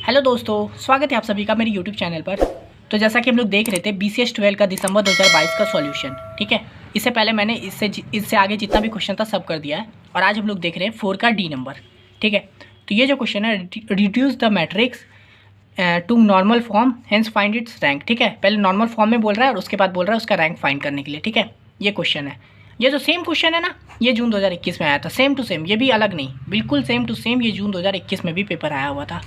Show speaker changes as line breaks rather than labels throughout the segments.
Hello दोस्तों, स्वागत है आप सभी का मेरे यूट्यूब चैनल पर। तो जैसा कि हम लोग देख रहे थे BCS 12 का दिसंबर 2022 का सॉल्यूशन, ठीक है। इससे पहले मैंने इससे आगे जितना भी क्वेश्चन था सब कर दिया है और आज हम लोग देख रहे हैं 4 का डी नंबर, ठीक है। तो ये जो क्वेश्चन है, reduce the matrix to normal form hence find its rank, ठीक है। पहले नॉर्मल फॉर्म में बोल रहा है और उसके बाद बोल रहा है उसका रैंक फाइंड करने के लिए, ठीक है। ये क्वेश्चन है, ये जो सेम क्वेश्चन है ना, ये जून 2021 में आया था, सेम टू सेम, ये भी अलग नहीं, बिल्कुल सेम टू सेम ये जून 2021 में भी पेपर आया हुआ था।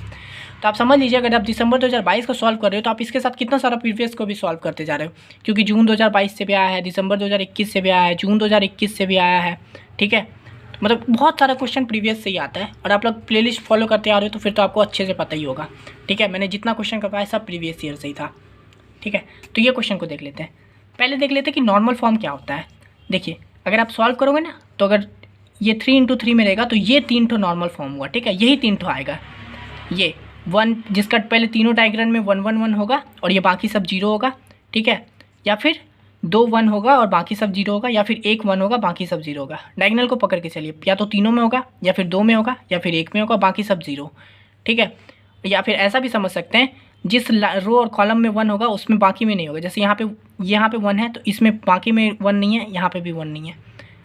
तो आप समझ लीजिए, अगर आप दिसंबर 2022 को सॉल्व कर रहे हो तो आप इसके साथ कितना सारा प्रीवियस को भी सॉल्व करते जा रहे हो, क्योंकि जून 2022 से भी आया है, दिसंबर 2021 से भी आया है, जून 2021 से भी आया है, ठीक है। मतलब बहुत सारा क्वेश्चन प्रीवियस से ही आता है और आप लोग प्लेलिस्ट फॉलो करते आ रहे हो तो फिर तो आपको अच्छे से पता ही होगा, ठीक है। मैंने जितना क्वेश्चन करवाया सब प्रीवियस ईयर से ही था, ठीक है। तो ये क्वेश्चन को देख लेते हैं, पहले देख लेते हैं कि नॉर्मल फॉर्म क्या होता है। देखिए, अगर आप सॉल्व करोगे ना तो अगर ये 3 × 3 में रहेगा तो ये 3 ठो नॉर्मल फॉर्म हुआ, ठीक है। यही 3 ठो आएगा, ये 1 जिसका पहले तीनों डायग्राम में 1 1 1 होगा और ये बाकी सब 0 होगा, ठीक है। या फिर 2 1 होगा और बाकी सब 0 होगा, या फिर 1 1 होगा बाकी सब 0 होगा। डायगोनल को पकड़ के चलिए, या तो तीनों में होगा, या फिर 2 में होगा, या फिर 1 में होगा, बाकी सब 0, ठीक है। या फिर ऐसा भी समझ सकते हैं, जिस रो और कॉलम में 1 होगा उसमें बाकी में नहीं होगा। जैसे यहाँ पे 1 है तो इसमें बाकी में 1 नहीं है, यहाँ पे भी 1 नहीं है।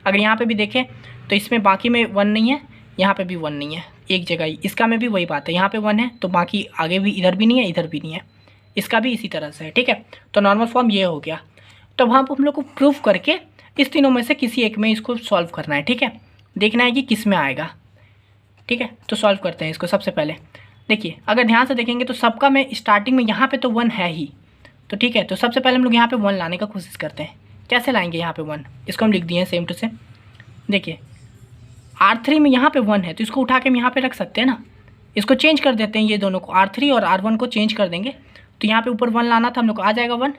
अगर यहाँ पे भी देखें तो इसमें बाकी में 1 नहीं है, यहाँ पे भी 1 नहीं है, एक जगह ही। इसका में भी वही बात है, यहाँ पे 1 है तो बाकी आगे भी इधर भी नहीं है, इधर भी नहीं है, इसका भी इसी तरह से है, ठीक है। तो नॉर्मल फॉर्म ये हो गया। तो वहाँ पर हम लोग को प्रूफ करके इस तीनों में से किसी एक में इसको सॉल्व करना है, ठीक है। देखना है कि किस में आएगा, ठीक है। तो सॉल्व करते हैं इसको। सबसे पहले देखिए, अगर ध्यान से देखेंगे तो सबका में स्टार्टिंग में यहाँ पे तो 1 है ही, तो ठीक है। तो सबसे पहले हम लोग यहाँ पे 1 लाने का कोशिश करते हैं। कैसे लाएंगे यहाँ पे 1, इसको हम लिख दिए हैं सेम टू सेम। देखिए, R3 में यहाँ पे 1 है तो इसको उठा के हम यहाँ पे रख सकते हैं ना। इसको चेंज कर देते हैं, ये दोनों को R3 और R1 को चेंज कर देंगे तो यहाँ पे ऊपर 1 लाना था हम लोग को, आ जाएगा 1,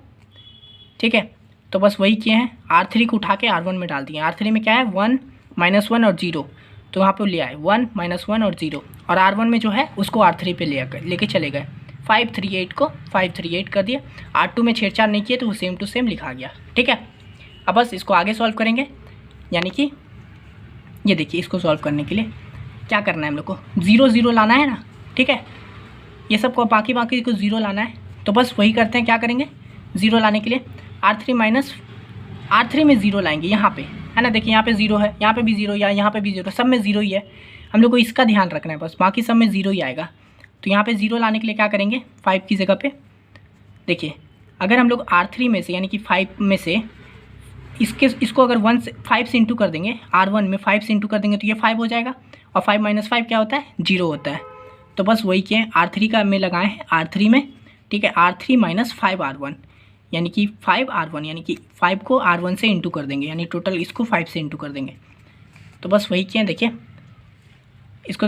ठीक है। तो बस वही किए हैं, R3 को उठा के R1 में डाल दिए। R3 में क्या है, 1 -1 और 0, तो वहाँ पे ले आए 1 -1 और 0, और R1 में जो है उसको R3 पे लेके चले गए। 538 को 538 कर दिया। R2 में छेड़छाड़ नहीं किए तो वो सेम टू सेम लिखा गया, ठीक है। अब बस इसको आगे सॉल्व करेंगे, यानी कि ये देखिए, इसको सॉल्व करने के लिए क्या करना है हम लोग को, 0 0 लाना है ना, ठीक है। ये सब को बाकी को 0 लाना है, तो बस वही करते हैं। क्या करेंगे 0 लाने के लिए, R3 में 0 लाएंगे यहाँ पे, है ना। देखिए यहाँ पे 0 है, यहाँ पे भी 0, या यहाँ पे भी 0, सब में 0 ही है। हम लोग को इसका ध्यान रखना है, बस बाकी सब में 0 ही आएगा। तो यहाँ पे 0 लाने के लिए क्या करेंगे, 5 की जगह पे देखिए, अगर हम लोग R3 में से यानी कि 5 में से इसको अगर 1 से 5 से इंटू कर देंगे, R1 में 5 से इंटू कर देंगे तो ये 5 हो जाएगा, और 5 - 5 क्या होता है, 0 होता है। तो बस वही किए, R3 का में लगाए हैं R3 में, ठीक है। R3 - 5 R1 यानी कि 5 R1, यानी कि 5 को R1 से इंटू कर देंगे, यानी टोटल इसको 5 से इंटू कर देंगे। तो बस वही किए, देखिए इसको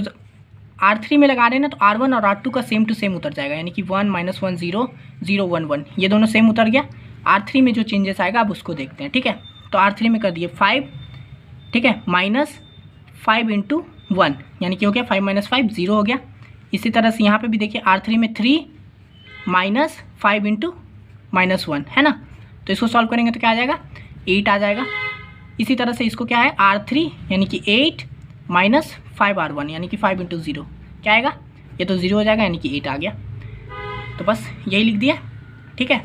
R3 में लगा रहे हैं ना, तो R1 और R2 का सेम टू सेम उतर जाएगा, यानी कि 1 - 1 0 0 1 1, ये दोनों सेम उतर गया। R3 में जो चेंजेस आएगा अब उसको देखते हैं, ठीक है। तो R3 में कर दिए 5, ठीक है, -5 × 1 यानी कि हो गया 5 - 5 0 हो गया। इसी तरह से यहाँ पे भी देखिए, R3 में 3 -5 × -1 है ना। तो इसको सॉल्व करेंगे तो क्या आ जाएगा, 8 आ जाएगा। इसी तरह से इसको क्या है, R3 यानी कि 8 - 5 R1 यानी कि 5 × 0 क्या आएगा, ये तो 0 हो जाएगा, यानी कि 8 आ गया। तो बस यही लिख दिया, ठीक है।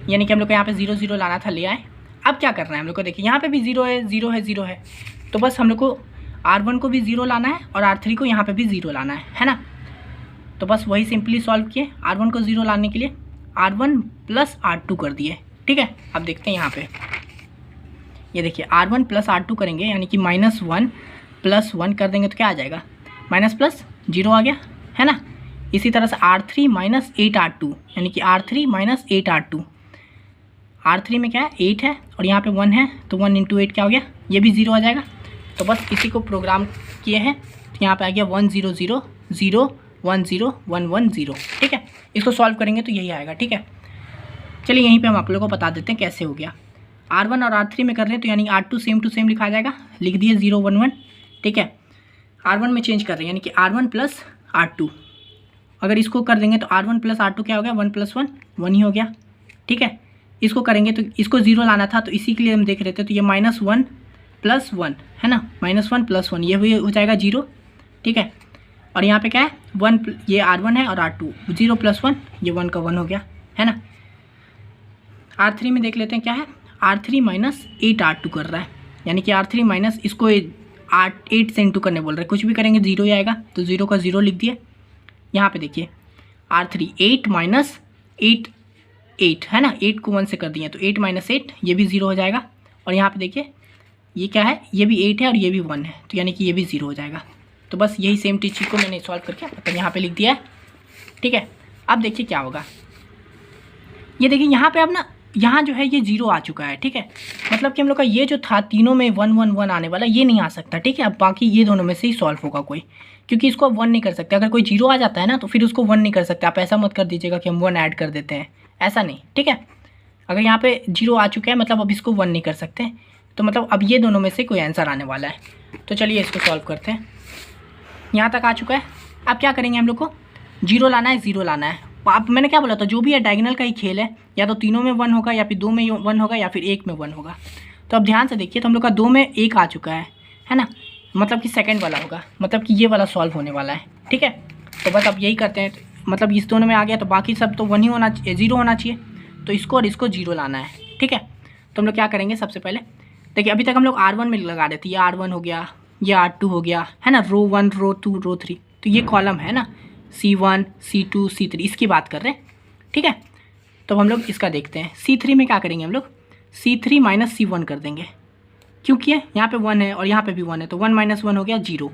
यानी कि हम लोग को यहाँ पे 0 0 लाना था, ले आए। अब क्या करना है हम लोग को, देखिए यहाँ पे भी 0 है 0 है 0 है, तो बस हम लोग को R1 को भी 0 लाना है और R3 को यहाँ पे भी 0 लाना है ना। तो बस वही सिंपली सॉल्व किए। R1 को 0 लाने के लिए R1 + R2 कर दिए, ठीक है। अब देखते हैं यहाँ पे, ये देखिए R1 + R2 करेंगे, यानी कि -1 + 1 कर देंगे तो क्या आ जाएगा, -+ 0 आ गया, है ना। इसी तरह से R3 - 8 R2 यानी कि R3 - 8 R2, R3 में क्या है 8 है और यहाँ पे 1 है, तो 1 × 8 क्या हो गया, ये भी 0 आ जाएगा। तो बस इसी को प्रोग्राम किए हैं, तो यहाँ पे आ गया 1 0 0 0 1 0 1 1 0, ठीक है। इसको सॉल्व करेंगे तो यही आएगा, ठीक है। चलिए यहीं पे हम आप लोगों को बता देते हैं कैसे हो गया। R1 और R3 में कर रहे हैं तो यानी R2 सेम टू सेम लिखा जाएगा, लिख दिए 0 1 1, ठीक है। R1 में चेंज कर रहे हैं, यानी कि R1 + R2, अगर इसको कर देंगे तो R1 + R2 क्या हो गया, 1 + 1 1 ही हो गया, ठीक है। इसको करेंगे तो इसको 0 लाना था, तो इसी के लिए हम देख रहे थे, तो ये -1 + 1 है ना, -1 + 1 ये हो जाएगा 0, ठीक है। और यहाँ पे क्या है 1, ये R1 है और R2, 0 + 1 ये 1 का 1 हो गया है ना। R3 में देख लेते हैं क्या है, R3 - 8 R2 कर रहा है, यानी कि R3 माइनस इसको 8 से इंटू करने बोल रहे हैं, कुछ भी करेंगे 0 ही आएगा, तो 0 का 0 लिख दिए। यहाँ पे देखिए R3 8 - 8 8 है ना, 8 को 1 से कर दिए तो 8 - 8 ये भी 0 हो जाएगा। और यहाँ पे देखिए ये क्या है, ये भी 8 है और ये भी 1 है, तो यानी कि ये भी 0 हो जाएगा। तो बस यही सेम चीज़ को मैंने सॉल्व करके मतलब यहाँ पे लिख दिया है, ठीक है। अब देखिए क्या होगा, ये देखिए यहाँ पे अब ना यहाँ जो है ये 0 आ चुका है, ठीक है। मतलब कि हम लोग का ये जो था तीनों में 1 1 1 आने वाला ये नहीं आ सकता, ठीक है। अब बाकी ये दोनों में से ही सॉल्व होगा कोई, क्योंकि इसको अब 1 नहीं कर सकते। अगर कोई 0 आ जाता है ना तो फिर उसको 1 नहीं कर सकते। आप ऐसा मत कर दीजिएगा कि हम 1 ऐड कर देते हैं, ऐसा नहीं, ठीक है। अगर यहाँ पे 0 आ चुका है मतलब अब इसको 1 नहीं कर सकते, तो मतलब अब ये दोनों में से कोई आंसर आने वाला है। तो चलिए इसको सॉल्व करते हैं। यहाँ तक आ चुका है। अब क्या करेंगे, हम लोग को 0 लाना है, 0 लाना है। आप मैंने क्या बोला था, जो भी है डायगोनल का ही खेल है, या तो तीनों में 1 होगा या फिर 2 में 1 होगा या फिर 1 में 1 होगा। तो अब ध्यान से देखिए, तो हम लोग का 2 में 1 आ चुका है ना, मतलब कि सेकंड वाला होगा, मतलब कि ये वाला सॉल्व होने वाला है, ठीक है। तो बस अब यही करते हैं, मतलब इस दोनों में आ गया तो बाकी सब तो 1 ही होना चाहिए, 0 होना चाहिए, तो इसको और इसको 0 लाना है, ठीक है। तो हम लोग क्या करेंगे, सबसे पहले देखिए अभी तक हम लोग R1 में लगा रहे थे, ये R1 हो गया, ये R2 हो गया है ना, रो 1 रो 2 रो 3, तो ये कॉलम है ना C1 C2 C3, इसकी बात कर रहे हैं, ठीक है। तो हम लोग इसका देखते हैं, C3 में क्या करेंगे हम लोग, C3 - C1 कर देंगे, क्योंकि यहाँ पे 1 है और यहाँ पे भी 1 है, तो 1 - 1 हो गया 0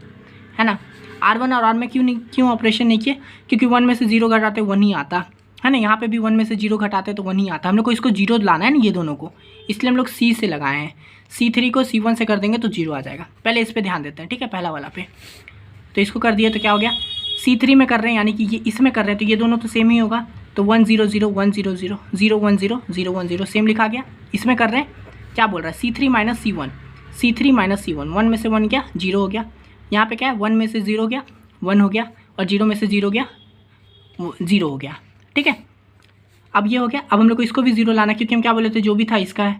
है ना। R1 और R में क्यों ऑपरेशन नहीं किए, क्योंकि 1 में से 0 घटाते 1 ही आता है ना, यहाँ पे भी 1 में से 0 घटाते तो 1 ही आता। हम लोग को इसको 0 लाना है ना ये दोनों को, इसलिए हम लोग C से लगाए हैं। C3 को C1 से कर देंगे तो 0 आ जाएगा। पहले इस पर ध्यान देते हैं, ठीक है, पहला वाला पे। तो इसको कर दिया तो क्या हो गया, C3 में कर रहे हैं यानी कि ये इसमें कर रहे हैं, तो ये दोनों तो सेम ही होगा, तो 1 0 0 1 0 0 0 1 0 0 1 0 सेम लिखा गया। इसमें कर रहे हैं क्या बोल रहा है, C3 - C1, C3 - C1, 1 में से 1 गया 0 हो गया। यहाँ पे क्या है, 1 में से 0 गया 1 हो गया, और 0 में से 0 गया 0 हो गया, ठीक है। अब ये हो गया। अब हम लोग को इसको भी 0 लाना है, क्योंकि हम क्या बोले थे, जो भी था इसका है,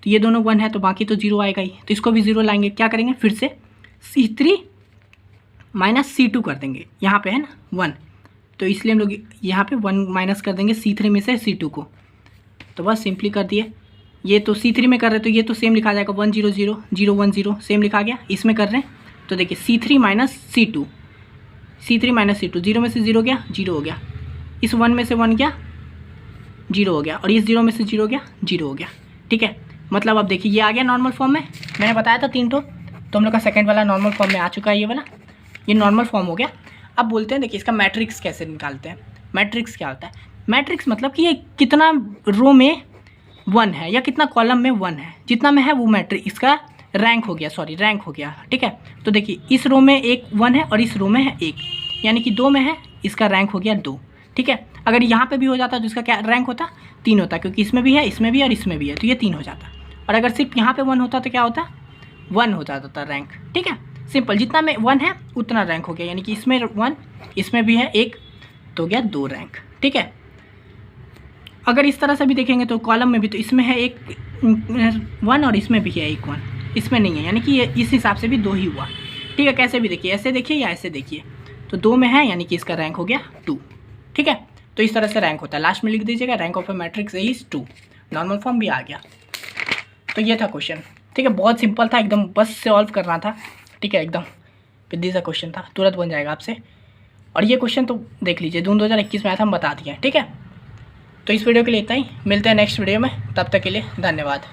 तो ये दोनों 1 है तो बाकी तो 0 आएगा ही, तो इसको भी 0 लाएंगे। क्या करेंगे, फिर से C3 - C2 कर देंगे, यहाँ पे है ना 1, तो इसलिए हम लोग यहाँ पे 1 माइनस कर देंगे C3 में से C2 को। तो बस सिंपली कर दिए। ये तो C3 में कर रहे हैं तो ये तो सेम लिखा जाएगा, 1 0 0 0 1 0 सेम लिखा गया। इसमें कर रहे हैं तो देखिए C3 - C2, C3 - C2, 0 में से 0 गया 0 हो गया, इस 1 में से 1 गया 0 हो गया, और इस 0 में से 0 गया 0 हो गया, ठीक है। मतलब अब देखिए ये आ गया नॉर्मल फॉर्म में, मैंने बताया था 3 तो हम लोग का सेकंड वाला नॉर्मल फॉर्म में आ चुका है, ये वाला ये नॉर्मल फॉर्म हो गया। अब बोलते हैं देखिए इसका मैट्रिक्स कैसे निकालते हैं। मैट्रिक्स क्या होता है, मैट्रिक्स मतलब कि ये कितना रो में 1 है या कितना कॉलम में 1 है, जितना में है वो मैट्रिक्स, इसका रैंक हो गया, सॉरी रैंक हो गया, ठीक है। तो देखिए इस रो में 1 है और इस रो में है 1, यानी कि 2 में है, इसका रैंक हो गया 2, ठीक है। अगर यहाँ पे भी हो जाता तो इसका क्या रैंक होता, 3 होता, क्योंकि इसमें भी है इसमें भी है और इसमें भी है, तो ये 3 हो जाता। और अगर सिर्फ यहाँ पे 1 होता तो क्या होता, 1 हो जाता था रैंक, ठीक है। सिंपल, जितना में 1 है उतना रैंक हो गया, यानी कि इसमें 1 इसमें भी है 1 तो हो गया 2 रैंक, ठीक है। अगर इस तरह से भी देखेंगे तो कॉलम में भी तो इसमें है 1 और इसमें भी है 1 इसमें नहीं है, यानी कि ये इस हिसाब से भी 2 ही हुआ, ठीक है। कैसे भी देखिए, ऐसे देखिए या ऐसे देखिए, तो 2 में है यानी कि इसका रैंक हो गया 2, ठीक है। तो इस तरह से रैंक होता है, लास्ट में लिख दीजिएगा rank of A matrix is 2, normal form भी आ गया। तो ये था क्वेश्चन, ठीक है, बहुत सिंपल था एकदम, बस सॉल्व करना था, ठीक है, एकदम विद्दी सा क्वेश्चन था, तुरंत बन जाएगा आपसे। और ये क्वेश्चन तो देख लीजिए जून 2021 में आया था, हम बता दिए, ठीक है। तो इस वीडियो के लिए इतना ही, मिलते हैं नेक्स्ट वीडियो में, तब तक के लिए धन्यवाद।